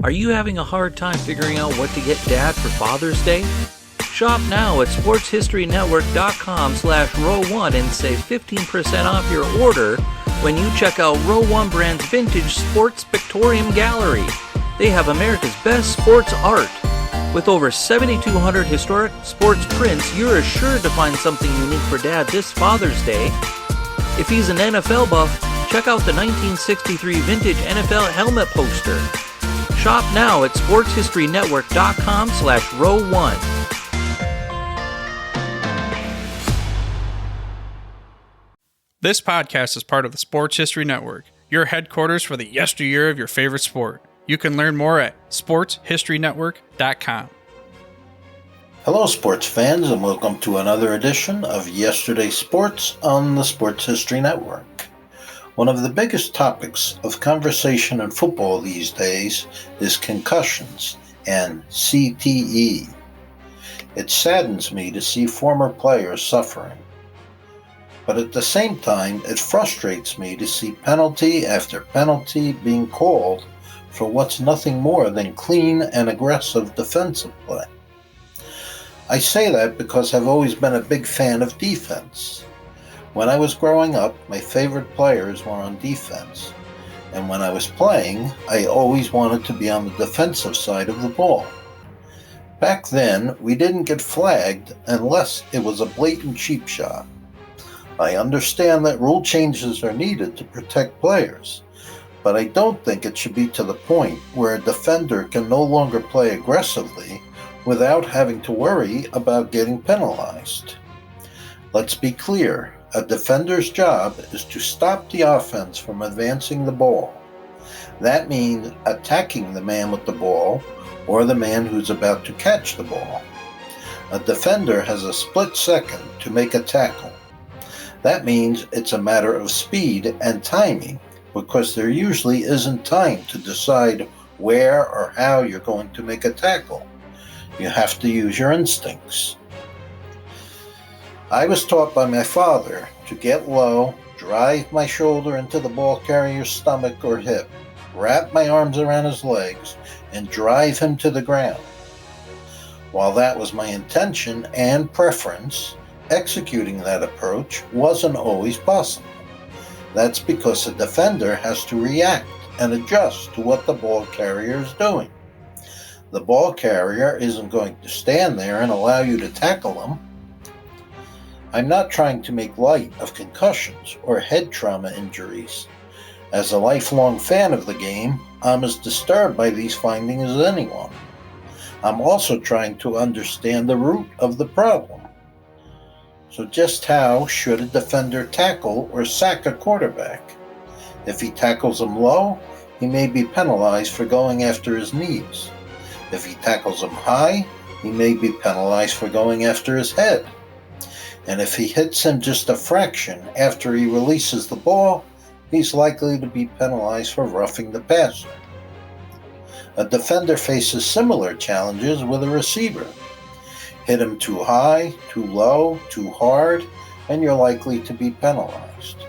Are you having a hard time figuring out what to get Dad for Father's Day? Shop now at sportshistorynetwork.com/row1 and save 15% off your order when you check out Row 1 Brand's Vintage Sports Pictorium Gallery. They have America's best sports art. With over 7,200 historic sports prints, you're assured to find something unique for Dad this Father's Day. If he's an NFL buff, check out the 1963 vintage NFL helmet poster. Shop now at sportshistorynetwork.com/row1. This podcast is part of the Sports History Network, your headquarters for the yesteryear of your favorite sport. You can learn more at sportshistorynetwork.com. Hello, sports fans, and welcome to another edition of Yesterday's Sports on the Sports History Network. One of the biggest topics of conversation in football these days is concussions and CTE. It saddens me to see former players suffering. But at the same time, it frustrates me to see penalty after penalty being called for what's nothing more than clean and aggressive defensive play. I say that because I've always been a big fan of defense. When I was growing up, my favorite players were on defense, and when I was playing, I always wanted to be on the defensive side of the ball. Back then, we didn't get flagged unless it was a blatant cheap shot. I understand that rule changes are needed to protect players, but I don't think it should be to the point where a defender can no longer play aggressively without having to worry about getting penalized. Let's be clear, a defender's job is to stop the offense from advancing the ball. That means attacking the man with the ball or the man who's about to catch the ball. A defender has a split second to make a tackle. That means it's a matter of speed and timing, because there usually isn't time to decide where or how you're going to make a tackle. You have to use your instincts. I was taught by my father to get low, drive my shoulder into the ball carrier's stomach or hip, wrap my arms around his legs, and drive him to the ground. While that was my intention and preference, executing that approach wasn't always possible. That's because the defender has to react and adjust to what the ball carrier is doing. The ball carrier isn't going to stand there and allow you to tackle him. I'm not trying to make light of concussions or head trauma injuries. As a lifelong fan of the game, I'm as disturbed by these findings as anyone. I'm also trying to understand the root of the problem. So just how should a defender tackle or sack a quarterback? If he tackles him low, he may be penalized for going after his knees. If he tackles him high, he may be penalized for going after his head. And if he hits him just a fraction after he releases the ball, he's likely to be penalized for roughing the passer. A defender faces similar challenges with a receiver. Hit him too high, too low, too hard, and you're likely to be penalized.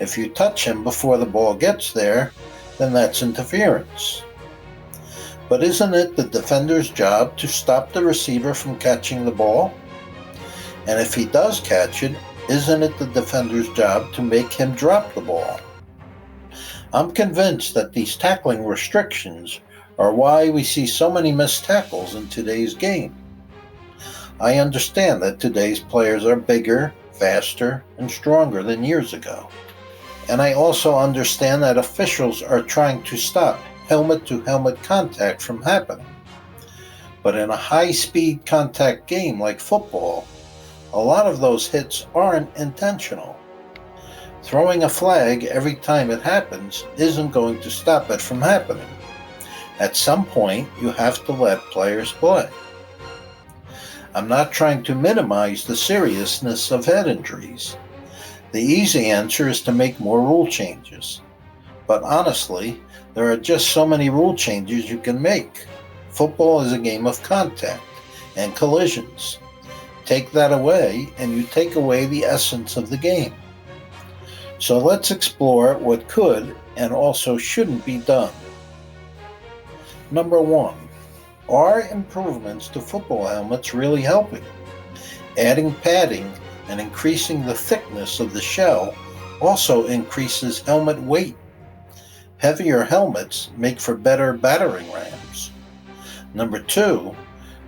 If you touch him before the ball gets there, then that's interference. But isn't it the defender's job to stop the receiver from catching the ball? And if he does catch it, isn't it the defender's job to make him drop the ball? I'm convinced that these tackling restrictions are why we see so many missed tackles in today's game. I understand that today's players are bigger, faster, and stronger than years ago. And I also understand that officials are trying to stop helmet-to-helmet contact from happening. But in a high-speed contact game like football, a lot of those hits aren't intentional. Throwing a flag every time it happens isn't going to stop it from happening. At some point, you have to let players play. I'm not trying to minimize the seriousness of head injuries. The easy answer is to make more rule changes. But honestly, there are just so many rule changes you can make. Football is a game of contact and collisions. Take that away, and you take away the essence of the game. So let's explore what could and also shouldn't be done. Number 1. Are improvements to football helmets really helping? Adding padding and increasing the thickness of the shell also increases helmet weight. Heavier helmets make for better battering rams. Number 2.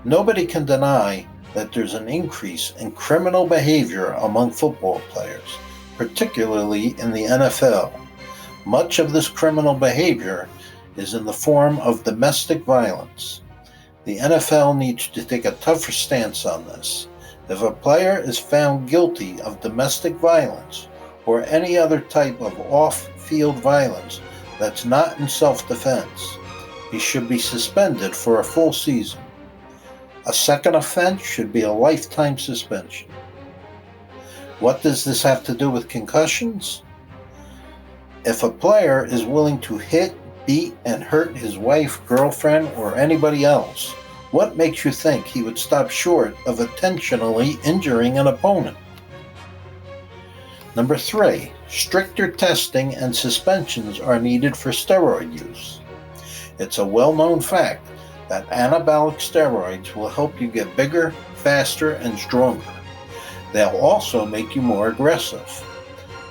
Nobody can deny that there's an increase in criminal behavior among football players, particularly in the NFL. Much of this criminal behavior is in the form of domestic violence. The NFL needs to take a tougher stance on this. If a player is found guilty of domestic violence or any other type of off-field violence that's not in self-defense, he should be suspended for a full season. A second offense should be a lifetime suspension. What does this have to do with concussions? If a player is willing to hit, beat, and hurt his wife, girlfriend, or anybody else, what makes you think he would stop short of intentionally injuring an opponent? Number 3, stricter testing and suspensions are needed for steroid use. It's a well-known fact that anabolic steroids will help you get bigger, faster, and stronger. They'll also make you more aggressive.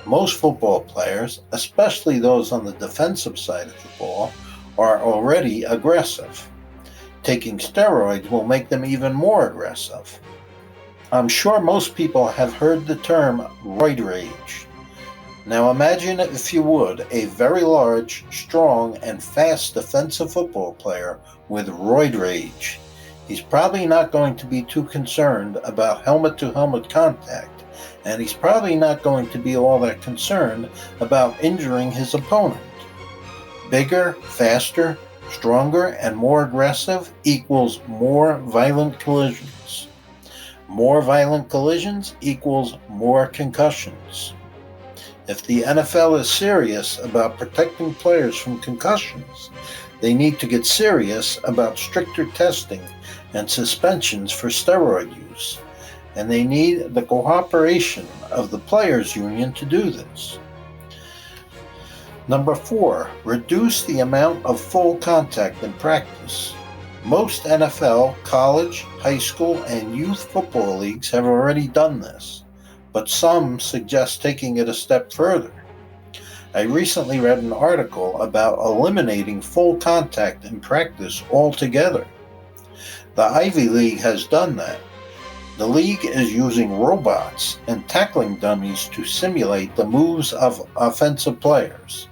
Most football players, especially those on the defensive side of the ball, are already aggressive. Taking steroids will make them even more aggressive. I'm sure most people have heard the term roid rage. Now imagine, if you would, a very large, strong, and fast defensive football player with roid rage. He's probably not going to be too concerned about helmet-to-helmet contact, and he's probably not going to be all that concerned about injuring his opponent. Bigger, faster, stronger, and more aggressive equals more violent collisions. More violent collisions equals more concussions. If the NFL is serious about protecting players from concussions, they need to get serious about stricter testing and suspensions for steroid use, and they need the cooperation of the players' union to do this. Number 4, reduce the amount of full contact in practice. Most NFL, college, high school, and youth football leagues have already done this, but some suggest taking it a step further. I recently read an article about eliminating full contact in practice altogether. The Ivy League has done that. The league is using robots and tackling dummies to simulate the moves of offensive players.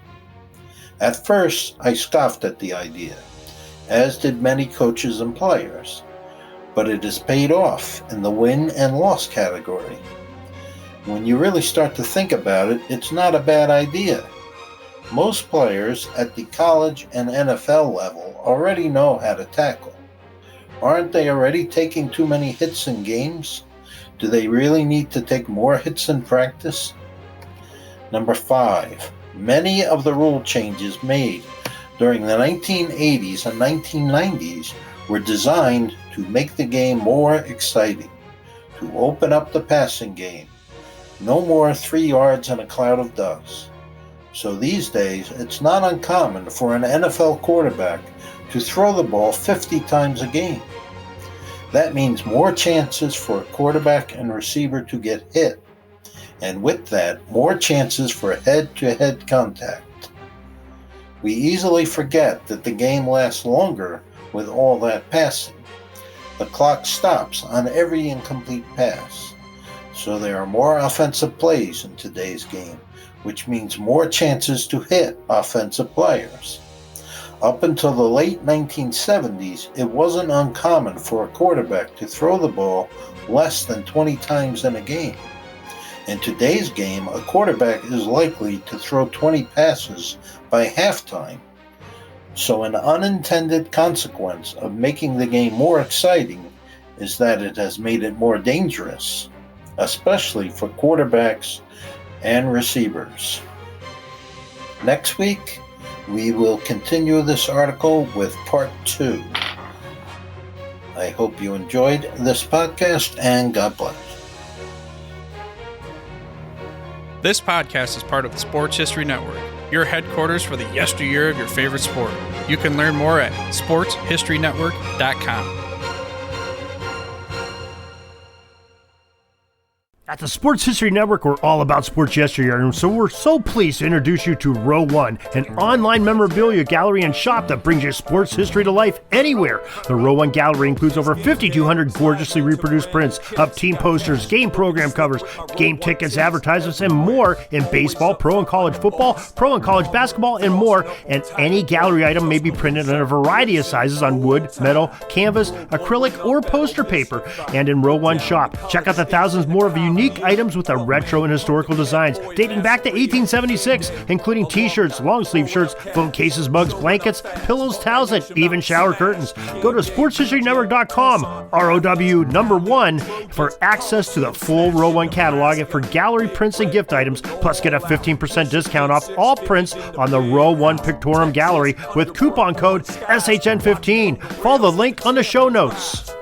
At first, I scoffed at the idea, as did many coaches and players, but it has paid off in the win and loss category. When you really start to think about it, it's not a bad idea. Most players at the college and NFL level already know how to tackle. Aren't they already taking too many hits in games? Do they really need to take more hits in practice? Number 5, many of the rule changes made during the 1980s and 1990s were designed to make the game more exciting, to open up the passing game. No more 3 yards in a cloud of dust. So these days, it's not uncommon for an NFL quarterback to throw the ball 50 times a game. That means more chances for a quarterback and receiver to get hit, and with that, more chances for head-to-head contact. We easily forget that the game lasts longer with all that passing. The clock stops on every incomplete pass. So there are more offensive plays in today's game, which means more chances to hit offensive players. Up until the late 1970s, it wasn't uncommon for a quarterback to throw the ball less than 20 times in a game. In today's game, a quarterback is likely to throw 20 passes by halftime. So an unintended consequence of making the game more exciting is that it has made it more dangerous, especially for quarterbacks and receivers. Next week, we will continue this article with part 2. I hope you enjoyed this podcast, and God bless. This podcast is part of the Sports History Network. your headquarters for the yesteryear of your favorite sport. You can learn more at sportshistorynetwork.com. At the Sports History Network, we're all about sports yesteryear, and so we're so pleased to introduce you to Row One, an online memorabilia gallery and shop that brings your sports history to life anywhere. The Row One gallery includes over 5,200 gorgeously reproduced prints of team posters, game program covers, game tickets, advertisements, and more in baseball, pro and college football, pro and college basketball, and more. And any gallery item may be printed in a variety of sizes on wood, metal, canvas, acrylic, or poster paper. And in Row One shop, check out the thousands more of unique items with the retro and historical designs dating back to 1876, including t-shirts, long sleeve shirts, phone cases, mugs, blankets, pillows, towels, and even shower curtains. Go to sportshistorynetwork.com, ROW1, for access to the full Row One catalog and for gallery prints and gift items, plus get a 15% discount off all prints on the Row One Pictorium Gallery with coupon code SHN15. Follow the link on the show notes.